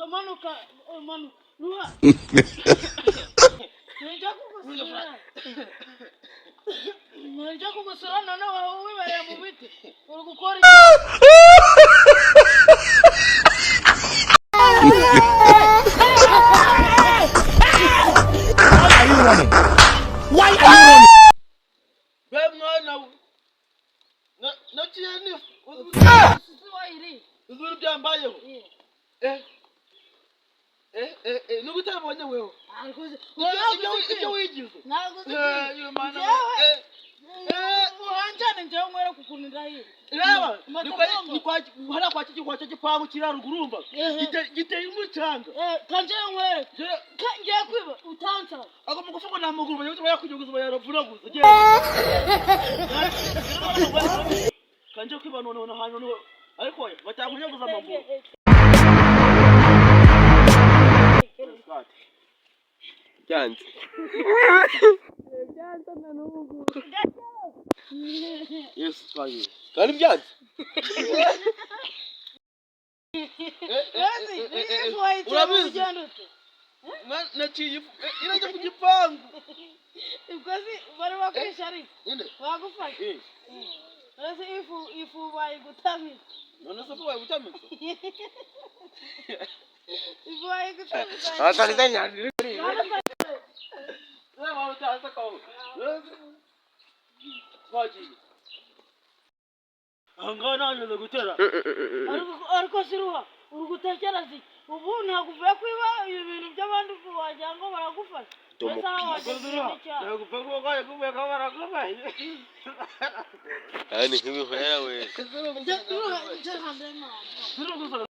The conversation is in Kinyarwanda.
Manuka, Ruha. Nja kugusura none wawe wibereye mu biti. Uri gukora Why are you running? Bemwana na chini uzuri byambayeho nugutabonye wewe ibyo wigize muhanjane nje mwere kukunira hiyo reba hara kwa gipangu kirarugurumba giteye umucanga kanje mwere ngiye kwiba utansa agomba gufuko na muguru yo yakujuguza bayaravura gusa kanje kwiba none hano ariko batankunyaguza amaguru Janzi. Yes, kayi. Kalim Janzi. Urabizi? Naciye iraje ku gipangu. Ikozi bari bakwishari. Inde. Bagufasha. Ese ifu bayigutamira. None se bayigutamira? Ifu bayigutamira. Asali nyari. Lema utaanza kwa. Kwaji. Angana nyo gutera. Ariko siruha urugutekera zi. Ubu ntaguvuye kwiba ibintu by'abandi wajyango baragufasha. Naguvuye ko yaguvuye ko baragufasha. Ani nk'ibihera we. Siruha